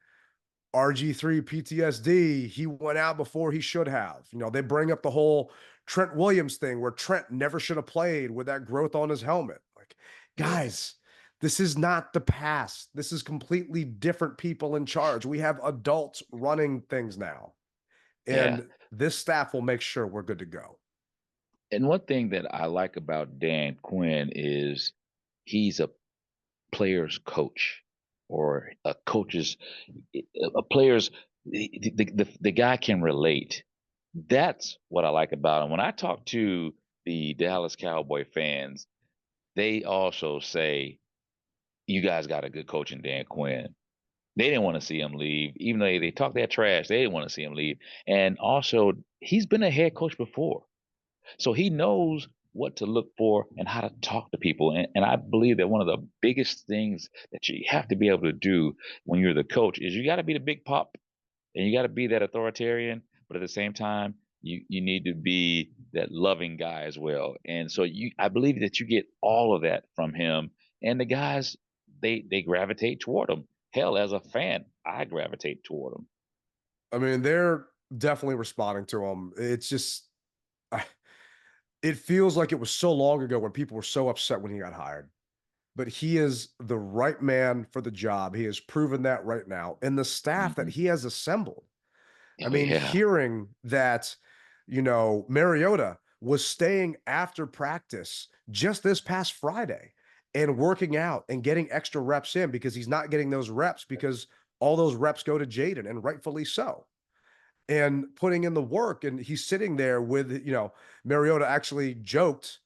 RG3 PTSD, he went out before he should have. They bring up the whole Trent Williams thing where Trent never should have played with that growth on his helmet. Like, guys, this is not the past. This is completely different people in charge. We have adults running things now. Yeah. And this staff will make sure we're good to go. And one thing that I like about Dan Quinn is he's a player's coach or a coach's a player's the guy can relate. That's what I like about him. When I talk to the Dallas Cowboy fans, they also say, you guys got a good coach in Dan Quinn. They didn't want to see him leave, even though they talk that trash. They didn't want to see him leave. And also, he's been a head coach before. So he knows what to look for and how to talk to people. And I believe that one of the biggest things that you have to be able to do when you're the coach is you got to be the big pop and you got to be that authoritarian. But at the same time, you need to be that loving guy as well. And so I believe that you get all of that from him. And the guys, they gravitate toward him. Hell, as a fan, I gravitate toward him. I mean, they're definitely responding to him. It's just, it feels like it was so long ago when people were so upset when he got hired. But he is the right man for the job. He has proven that right now. And the staff that he has assembled. I mean, hearing that, Mariota was staying after practice just this past Friday and working out and getting extra reps in because he's not getting those reps because all those reps go to Jayden, and rightfully so. And putting in the work, and he's sitting there with, Mariota actually joked,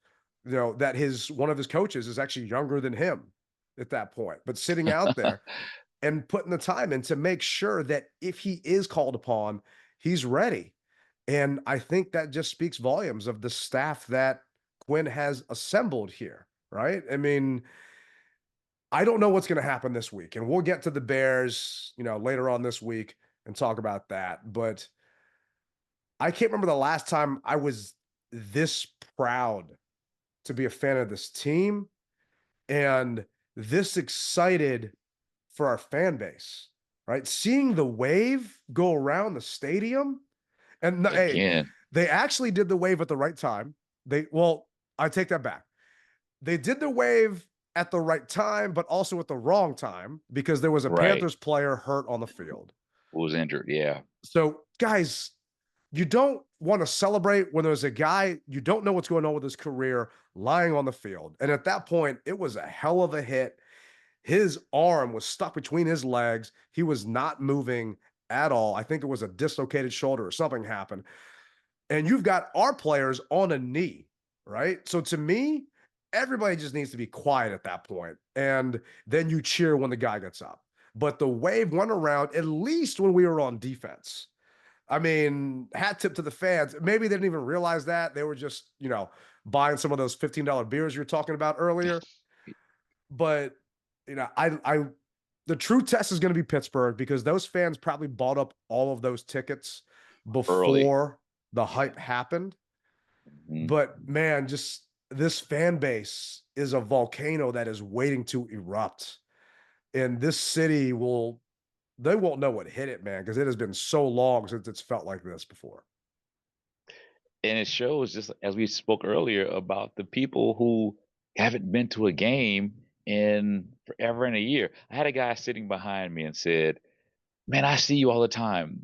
that one of his coaches is actually younger than him at that point, but sitting out there and putting the time in to make sure that if he is called upon, he's ready. And I think that just speaks volumes of the staff that Quinn has assembled here, right? I mean, I don't know what's going to happen this week, and we'll get to the Bears, later on this week and talk about that. But I can't remember the last time I was this proud to be a fan of this team and this excited for our fan base, right? Seeing the wave go around the stadium, and hey, they actually did the wave at the right time. I take that back. They did the wave at the right time, but also at the wrong time because there was a Panthers player hurt on the field. Who was injured, yeah. So, guys, you don't want to celebrate when there's a guy you don't know what's going on with his career lying on the field. And at that point, it was a hell of a hit. His arm was stuck between his legs. He was not moving at all. I think it was a dislocated shoulder or something happened. And you've got our players on a knee, right? So to me, everybody just needs to be quiet at that point. And then you cheer when the guy gets up. But the wave went around, at least when we were on defense. I mean, hat tip to the fans. Maybe they didn't even realize that. They were just, buying some of those $15 beers you were talking about earlier. But, the true test is going to be Pittsburgh because those fans probably bought up all of those tickets before the hype happened. But, man, just this fan base is a volcano that is waiting to erupt. And this city they won't know what hit it, man, because it has been so long since it's felt like this before. And it shows, just as we spoke earlier, about the people who haven't been to a game in forever and a year. I had a guy sitting behind me and said, "Man, I see you all the time.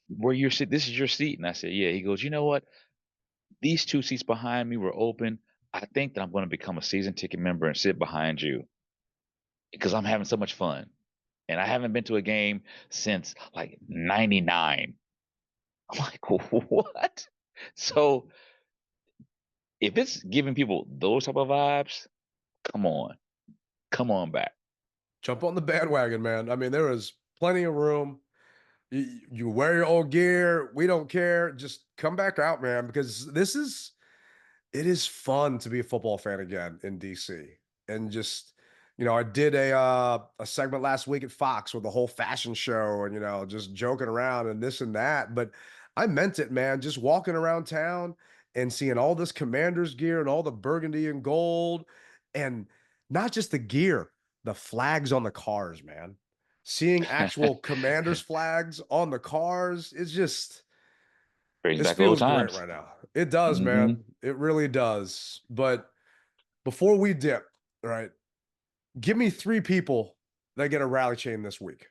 Where you're sitting, this is your seat." And I said, "Yeah." He goes, "You know what? These two seats behind me were open. I think that I'm going to become a season ticket member and sit behind you because I'm having so much fun. And I haven't been to a game since like '99. I'm like, what? So if it's giving people those type of vibes, come on back. Jump on the bandwagon, man. I mean, there is plenty of room. You wear your old gear. We don't care. Just come back out, man, because it is fun to be a football fan again in DC. And just, I did a segment last week at Fox with the whole fashion show and, just joking around and this and that. But I meant it, man. Just walking around town and seeing all this Commanders gear and all the burgundy and gold, and not just the gear, the flags on the cars, man. Seeing actual Commanders flags on the cars is just, Brings this back old feels great times. right now. It does, man. It really does. But before we dip, right, give me 3 people that get a rally chain this week.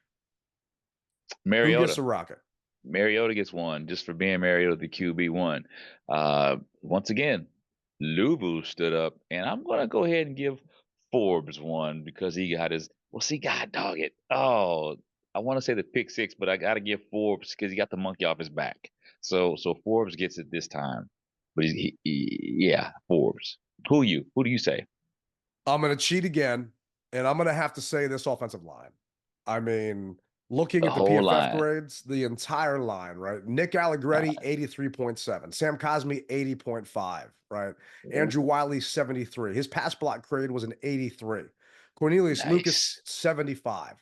Mariota. Who gets a rocket? Mariota gets one just for being Mariota, the QB1. Once again, Luvu stood up, and I'm going to go ahead and give Forbes one because he got his, God dog it. Oh, I want to say the pick 6, but I got to give Forbes because he got the monkey off his back. So Forbes gets it this time. But yeah, Forbes. Who do you say? I'm going to cheat again, and I'm going to have to say this offensive line. I mean, looking at the PFF line. grades, the entire line, right? Nick Allegretti, 83.7. Sam Cosmi, 80.5, right? Andrew Wiley, 73. His pass block grade was an 83. Cornelius Lucas, 75.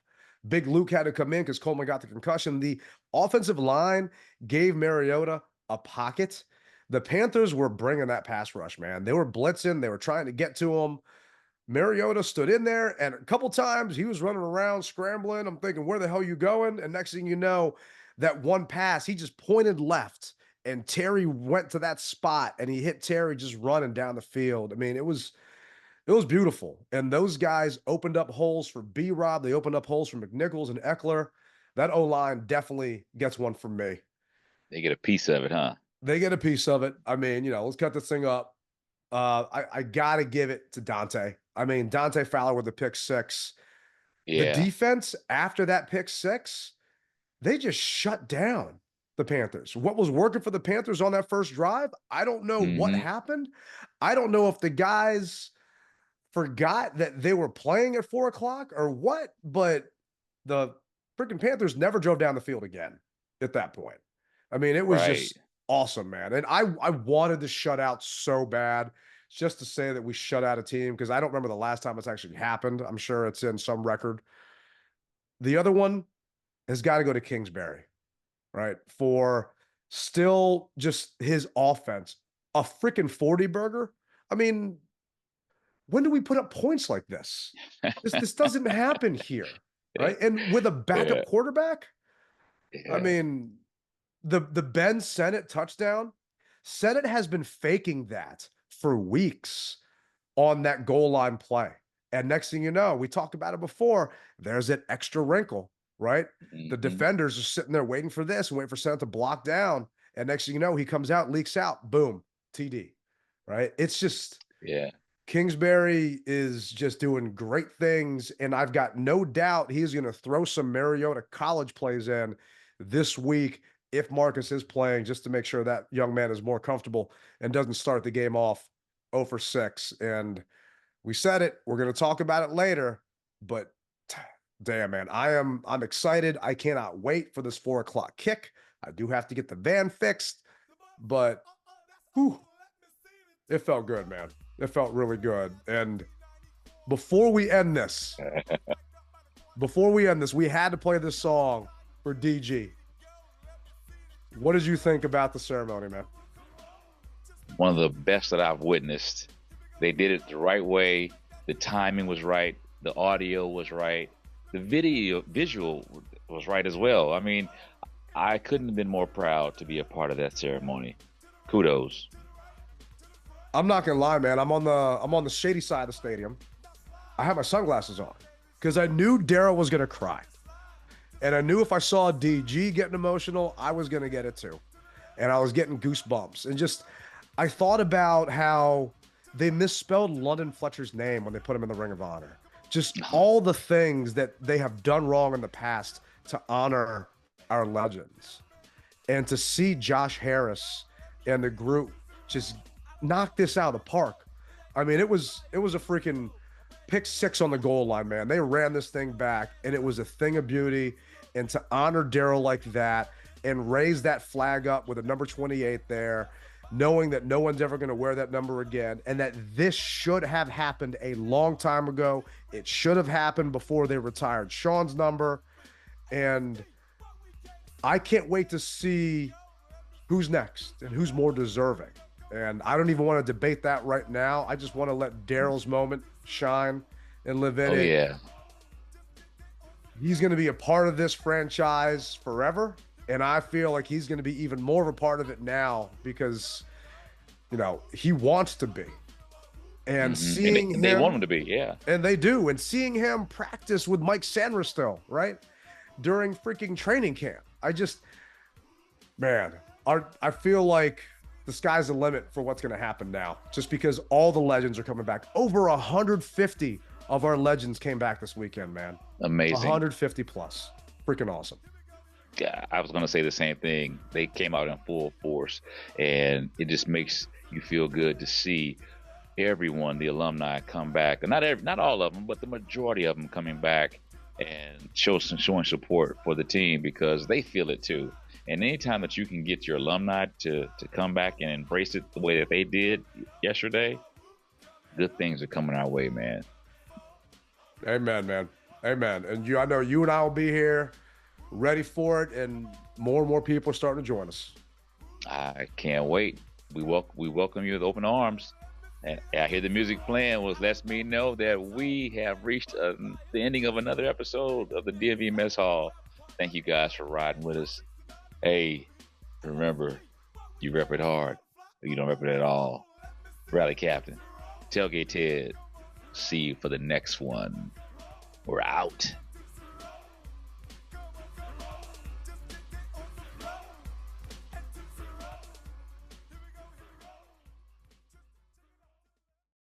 Big Luke had to come in because Coleman got the concussion. The offensive line gave Mariota a pocket. The Panthers were bringing that pass rush, man. They were blitzing. They were trying to get to him. Mariota stood in there, and a couple times he was running around, scrambling. I'm thinking, where the hell are you going? And next thing you know, that one pass, he just pointed left, and Terry went to that spot, and he hit Terry just running down the field. I mean, it was beautiful. And those guys opened up holes for B-Rob. They opened up holes for McNichols and Eckler. That O-line definitely gets one from me. They get a piece of it, huh? They get a piece of it. I mean, let's cut this thing up. I got to give it to Dante. I mean, Dante Fowler with the pick 6. Yeah. The defense after that pick 6, they just shut down the Panthers. What was working for the Panthers on that first drive? I don't know what happened. I don't know if the guys forgot that they were playing at 4:00 or what, but the freaking Panthers never drove down the field again at that point. I mean, it was just awesome, man. And I wanted to shut out so bad, just to say that we shut out a team, because I don't remember the last time it's actually happened. I'm sure it's in some record. The other one has got to go to Kingsbury, right? For still just his offense. A freaking 40 burger. I mean, when do we put up points like this? This doesn't happen here, right? And with a backup quarterback, I mean, the Ben Sennett touchdown, Sennett has been faking that for weeks on that goal line play. And next thing you know, we talked about it before, there's that extra wrinkle, right? The defenders are sitting there waiting for this and waiting for Sennett to block down. And next thing you know, he comes out, leaks out, boom, TD, right? It's just, Kingsbury is just doing great things. And I've got no doubt he's going to throw some Mariota college plays in this week if Marcus is playing, just to make sure that young man is more comfortable and doesn't start the game off 0 for 6. And we said it, we're going to talk about it later, but damn, man, I'm excited. I cannot wait for this 4:00 kick. I do have to get the van fixed, but it felt good, man. It felt really good. And before we end this, we had to play this song for DG. What did you think about the ceremony, man? One of the best that I've witnessed. They did it the right way. The timing was right. The audio was right. The visual was right as well. I mean, I couldn't have been more proud to be a part of that ceremony. Kudos. I'm not gonna lie, man. I'm on the shady side of the stadium. I have my sunglasses on because I knew Darrell was gonna cry. And I knew if I saw DG getting emotional, I was going to get it too. And I was getting goosebumps. And just, I thought about how they misspelled London Fletcher's name when they put him in the Ring of Honor. Just all the things that they have done wrong in the past to honor our legends. And to see Josh Harris and the group just knock this out of the park. I mean, it was a freaking pick 6 on the goal line, man. They ran this thing back, and it was a thing of beauty. And to honor Darrell like that and raise that flag up with a number 28 there, knowing that no one's ever going to wear that number again, and that this should have happened a long time ago. It should have happened before they retired Sean's number. And I can't wait to see who's next and who's more deserving. And I don't even want to debate that right now. I just want to let Darrell's moment shine and live in it. Yeah. He's going to be a part of this franchise forever. And I feel like he's going to be even more of a part of it now because, you know, he wants to be. And seeing and they want him to be, yeah. And they do. And seeing him practice with Mike Sanders still, right? During freaking training camp. I feel like the sky's the limit for what's going to happen now, just because all the legends are coming back. Over 150 of our legends came back this weekend, man. Amazing. 150 plus. Freaking awesome. Yeah, I was going to say the same thing. They came out in full force, and it just makes you feel good to see everyone, the alumni, come back. And not all of them, but the majority of them coming back and showing support for the team because they feel it too. And anytime that you can get your alumni to come back and embrace it the way that they did yesterday, good things are coming our way, man. Amen, man. Amen. And I know you and I will be here ready for it, and more people are starting to join us. I can't wait. We welcome you with open arms. And I hear the music playing, which lets me know that we have reached the ending of another episode of the DMV Mess Hall. Thank you guys for riding with us. Hey, remember, you rep it hard, but you don't rep it at all. Rally Captain, Tailgate Ted. See you for the next one. We're out.